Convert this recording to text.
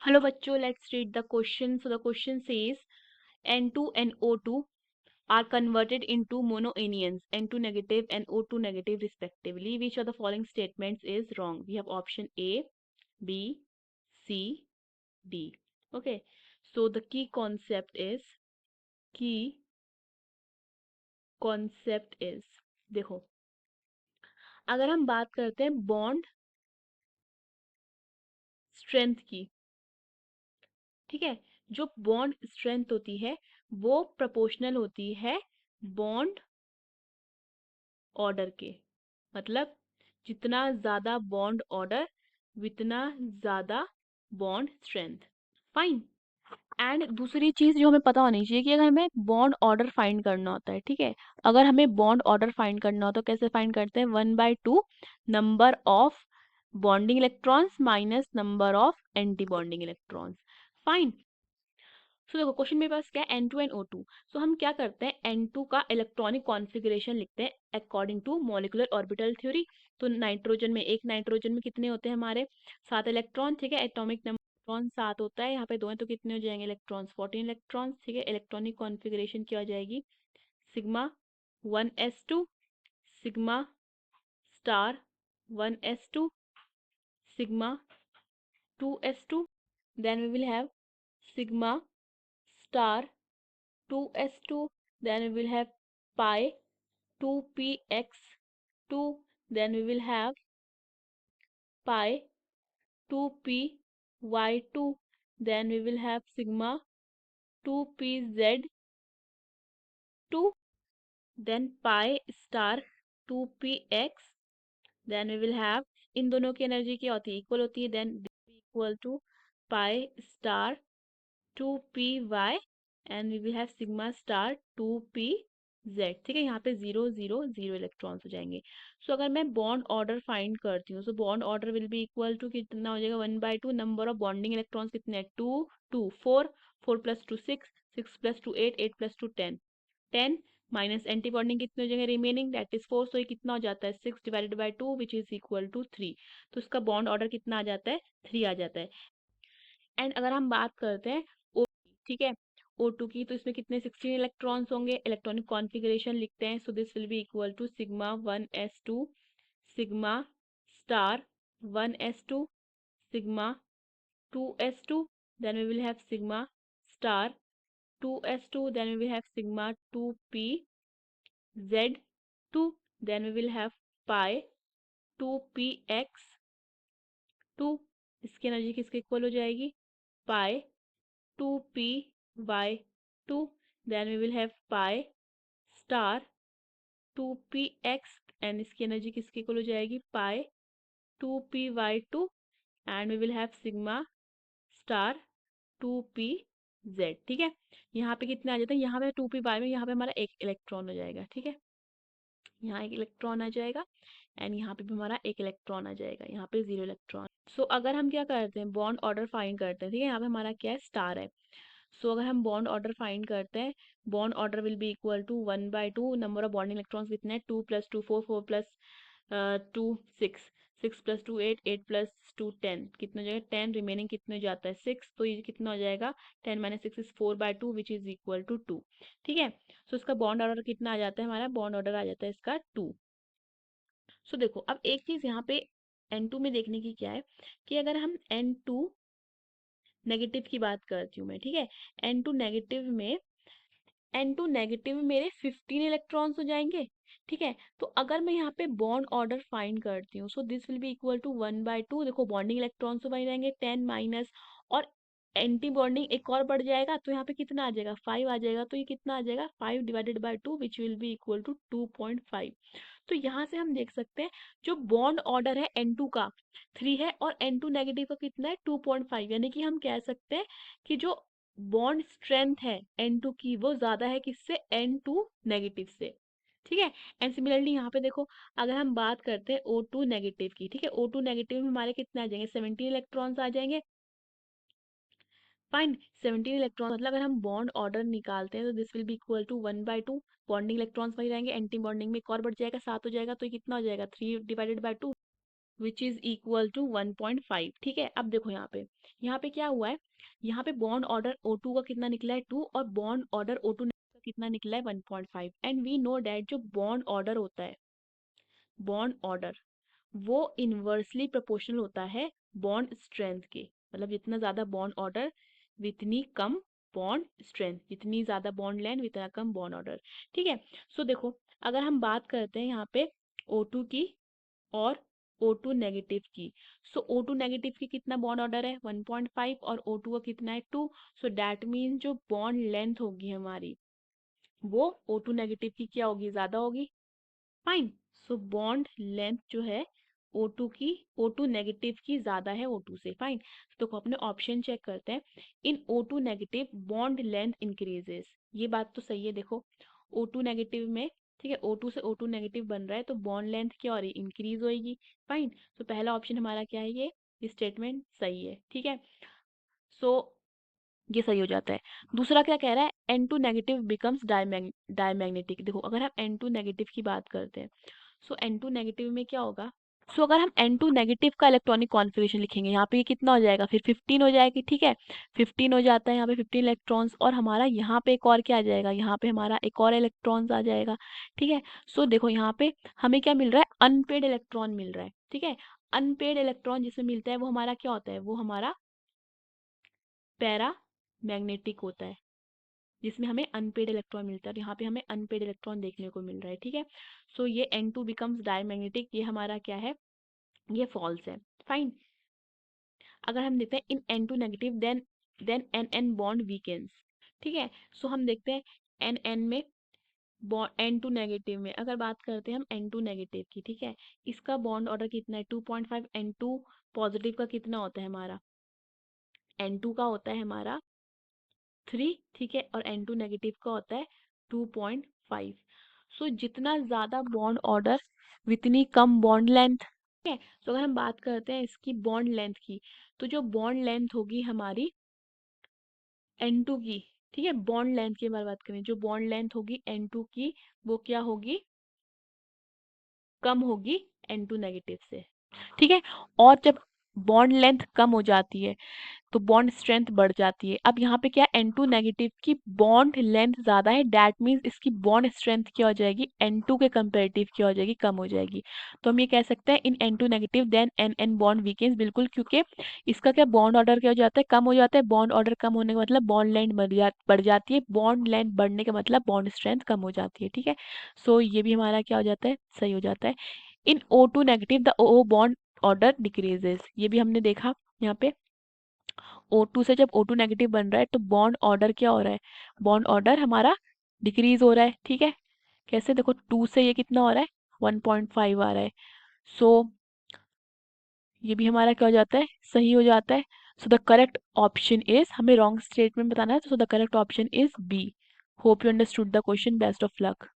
Hello bachcho, let's read the question. So the question says N2 and O2 are converted into monoanions, N2 negative and O2 negative respectively. Which of the following statements is wrong? We have option A, B, C, D. Okay. So the key concept is देखो, अगर हम बात करते हैं bond strength की, ठीक है, जो बॉन्ड स्ट्रेंथ होती है वो प्रोपोर्शनल होती है बॉन्ड ऑर्डर के। मतलब जितना ज्यादा बॉन्ड ऑर्डर उतना ज्यादा बॉन्ड स्ट्रेंथ। फाइन। एंड दूसरी चीज जो हमें पता होनी चाहिए कि अगर हमें बॉन्ड ऑर्डर फाइंड करना होता है, ठीक है, अगर हमें बॉन्ड ऑर्डर फाइंड करना हो तो कैसे फाइंड करते हैं? 1/2 number of bonding electrons minus number of anti bonding electrons. Fine. So देखो क्वेश्चन मेरे पास क्या है, N2 एंड O2। सो हम क्या करते हैं, N2 का इलेक्ट्रॉनिक कॉन्फ़िगरेशन लिखते हैं according to molecular orbital theory. तो नाइट्रोजन में कितने होते हैं हमारे? 7 इलेक्ट्रॉन, ठीक है। एटॉमिक नंबर इलेक्ट्रॉन 7 होता है, यहाँ पे 2 हैं तो कितने हो जाएंगे इलेक्ट्रॉन्स? 14 इलेक्ट्रॉन्स, ठीक है। इलेक्ट्रॉनिक कॉन्फ़िगरेशन क्या हो जाएगी? Sigma 1s2, sigma star 1s2, sigma 2s2, then we will have sigma star 2s2, then we will have pi 2px2, then we will have pi 2py2, then we will have sigma 2pz2, then pi star 2px, then we will have, इन दोनों की energy क्या होती है? Equal होती है, then equal to pi star 2py and we will have sigma star 2pz, ठीक है। यहाँ पे 0 0 0 इलेक्ट्रॉन्स हो जाएंगे। सो अगर मैं बॉन्ड ऑर्डर फाइंड करती हूँ, so bond order will be equal to कितना हो जाएगा? 1/2 नंबर ऑफ बॉन्डिंग इलेक्ट्रॉन्स कितने हैं? 2 2 4, 4 plus 2 6, 6 plus 2 8, 8 plus 2 10, 10 minus anti bonding कितने हो जाएंगे रिमेनिंग? That is 4। सो ये कितना हो जाता है? 6 divided by 2 which is equal to 3। तो इसका बॉन्ड ऑर्डर कितना आ जाता है? 3 आ जाता है। एंड अगर हम बात करते हैं O, ठीक है, O2 की, तो इसमें कितने? 16 इलेक्ट्रॉन्स होंगे। इलेक्ट्रॉनिक कॉन्फ़िगरेशन लिखते हैं। So this will be equal to sigma 1s2, sigma star 1s2, sigma 2s2, then we will have sigma star 2s2, then we will have sigma 2pz2, then we will have pi 2px2। इसकी energy किसके equal हो जाएगी? Pi 2py2, then we will have pi star 2px and इसकी energy किसके equal हो जाएगी? pi 2py2 and we will have sigma star 2pz, ठीक है। यहाँ पे कितने आ जाते हैं? यहाँ पे 2py में यहाँ पे हमारा एक इलेक्ट्रॉन हो जाएगा, ठीक है। यहाँ एक इलेक्ट्रॉन आ जाएगा एंड यहाँ पे भी हमारा एक इलेक्ट्रॉन आ जाएगा, यहाँ पे 0 इलेक्ट्रॉन। सो अगर हम क्या करते हैं, बॉन्ड ऑर्डर फाइंड करते हैं, ठीक है। यहाँ पे हमारा क्या है? स्टार है। सो अगर हम बॉन्ड ऑर्डर फाइंड करते हैं, bond order will be equal to 1/2 number of bonding electrons कितने हैं? 2 प्लस 2 4, 4 प्लस 2 6, 6 प्लस 2 8, 8 प्लस 2 10, कितने हो जाएगा? 10, रिमेनिंग कितने हो जाता है? 6। तो ये कितना हो जाएगा? 10 minus 6 is 4/2 which is equal to 2, ठीक है। सो इसका बॉन्ड ऑर्डर कितना आ जाता है? हमारा बॉन्ड ऑर्डर आ जाता है इसका 2। सो देखो अब एक चीज यहाँ पे N2 में देखने की क्या है कि अगर हम N2 नेगेटिव की बात करती हूँ मैं, ठीक है। N2 नेगेटिव में मेरे 15 इलेक्ट्रॉन्स हो जाएंगे, ठीक है। तो अगर मैं यहाँ पे बॉन्ड ऑर्डर फाइंड करती हूँ, so this will be equal to 1/2, देखो बॉन्डिंग इलेक्ट्रॉन्स तो बन जाएंगे 10 माइनस, और एंटी बॉन्डिंग एक और बढ़ जाएगा तो यहाँ पे कितना आ जाएगा? 5 आ जाएगा। तो ये कितना आ जाएगा? 5 divided by 2 which will be equal to 2.5। तो यहाँ से हम देख सकते हैं जो बॉन्ड ऑर्डर है N2 का 3 है और N2 नेगेटिव का कितना है? 2.5। यानी कि हम कह सकते हैं कि जो बॉन्ड स्ट्रेंथ है N2 की वो ज्यादा है किससे? N2 नेगेटिव से, ठीक है। एंड सिमिलरली यहाँ पे देखो, अगर हम बात करते हैं O2 नेगेटिव की, ठीक है, O2 नेगेटिव में हमारे कितने आ जाएंगे? 17 इलेक्ट्रॉन्स आ जाएंगे। फाइन। 17 इलेक्ट्रॉन, मतलब अगर हम बॉन्ड ऑर्डर निकालते हैं तो this will be equal to 1/2, bonding electrons वही रहेंगे, एंटी बॉन्डिंग में एक और बढ़ जाएगा, 7 हो जाएगा। तो ये कितना हो जाएगा? 3 divided by 2 which is equal to 1.5। ठीक है, अब देखो यहाँ पे क्या हुआ है, यहाँ पे बॉन्ड ऑर्डर O2 का कितना निकला है 2, और बॉन्ड ऑर्डर O2 का कितना निकला है 1.5। एंड वी नो डैट जो बॉन्ड ऑर्डर होता है, बॉन्ड ऑर्डर वो इनवर्सली प्रोपोर्शनल होता है बॉन्ड स्ट्रेंथ के। मतलब जितना ज्यादा बॉन्ड ऑर्डर जितनी कम बॉन्ड स्ट्रेंथ, जितनी ज्यादा बॉन्ड लेंथ उतना कम बॉन्ड ऑर्डर। ठीक है, सो देखो अगर हम बात करते हैं यहाँ पे O2 की और O2 नेगेटिव की, सो O2 नेगेटिव की कितना बॉन्ड ऑर्डर है 1.5 और O2 का कितना है 2। सो दैट मीन जो बॉन्ड लेंथ होगी हमारी वो O2 नेगेटिव की क्या होगी, ज्यादा होगी। फाइन, सो बॉन्ड लेंथ जो है O2 की, O2 नेगेटिव की ज्यादा है O2 से। फाइन, तो अपने ऑप्शन चेक करते हैं। इन O2 negative bond length increases, ये बात तो सही है। देखो O2 नेगेटिव में, ठीक है, O2 से O2 नेगेटिव बन रहा है तो बॉन्ड लेंथ क्या हो रही है, इंक्रीज होएगी। फाइन, तो पहला ऑप्शन हमारा क्या है, ये स्टेटमेंट सही है। ठीक है, सो ये सही हो जाता है। दूसरा क्या कह रहा है, N2 नेगेटिव बिकम्स डायमैग्नेटिक। देखो अगर हम N2 नेगेटिव की बात करते हैं, सो N2 नेगेटिव में क्या होगा, सो अगर हम N2 नेगेटिव का इलेक्ट्रॉनिक कॉन्फ़िगरेशन लिखेंगे यहाँ पे ये कितना हो जाएगा, फिर 15 हो जाएगी। ठीक है, 15 हो जाता है यहाँ पे 15 इलेक्ट्रॉन्स, और हमारा यहाँ पे एक और क्या आ जाएगा, यहाँ पे हमारा एक और इलेक्ट्रॉन्स आ जाएगा। ठीक है, सो देखो यहाँ पे हमें क्या मिल रहा है, अनपेड इलेक्ट्रॉन मिल रहा है। ठीक है, अनपेड इलेक्ट्रॉन जिसे मिलता है वो हमारा क्या होता है, वो हमारा पैरा मैग्नेटिक होता है, जिसमें हमें अनपेड इलेक्ट्रॉन मिलता है, और यहाँ पे हमें अनपेड इलेक्ट्रॉन देखने को मिल रहा है। ठीक है, सो ये N2 बिकम्स डायमैग्नेटिक, ये हमारा क्या है, ये फॉल्स है। फाइन, अगर हम देखते हैं in N2 negative then NN bond weakens. ठीक है, सो हम देखते हैं NN में बॉन्ड, N2 नेगेटिव में अगर बात करते हैं हम N2 नेगेटिव की, ठीक है, इसका बॉन्ड ऑर्डर कितना है 2.5। N2 पॉजिटिव का कितना होता है हमारा, N2 का होता है हमारा 3। ठीक है, और N2 नेगेटिव का होता है 2.5। सो जितना ज्यादा बॉन्ड ऑर्डर उतनी कम बॉन्ड लेंथ। ठीक है, तो अगर हम बात करते हैं इसकी बॉन्ड लेंथ की, तो जो बॉन्ड लेंथ होगी हमारी N2 की, ठीक है, बॉन्ड लेंथ की बात करें, जो बॉन्ड लेंथ होगी N2 की वो क्या होगी, कम होगी N2 नेगेटिव से। ठीक है, और जब बॉन्ड लेंथ कम हो जाती है तो बॉन्ड स्ट्रेंथ बढ़ जाती है। अब यहाँ पे क्या है, N2 नेगेटिव की बॉन्ड लेंथ ज्यादा है, दैट मीन्स इसकी बॉन्ड स्ट्रेंथ क्या हो जाएगी, N2 के कंपेरेटिव क्या हो जाएगी, कम हो जाएगी। तो हम ये कह सकते हैं in N2 negative then NN bond weakens, बिल्कुल, क्योंकि इसका क्या बॉन्ड ऑर्डर क्या हो जाता है, कम हो जाता है। बॉन्ड ऑर्डर कम होने का मतलब बॉन्ड लेंथ बढ़ जाती है, बॉन्ड लेंथ बढ़ने का मतलब बॉन्ड स्ट्रेंथ कम हो जाती है। ठीक है, सो ये भी हमारा क्या हो जाता है, सही हो जाता है। इन O2 negative the O bond order decreases, ये भी हमने देखा यहाँ पे O2 से जब O2 नेगेटिव बन रहा है तो बॉन्ड ऑर्डर क्या हो रहा है, बॉन्ड ऑर्डर हमारा डिक्रीज हो रहा है। ठीक है, कैसे, देखो 2 से ये कितना हो रहा है 1.5 आ रहा है। सो ये भी हमारा क्या हो जाता है, सही हो जाता है। So the correct option is, हमें रॉन्ग स्टेटमेंट बताना है, so the correct option is B. Hope you understood the question, best of luck.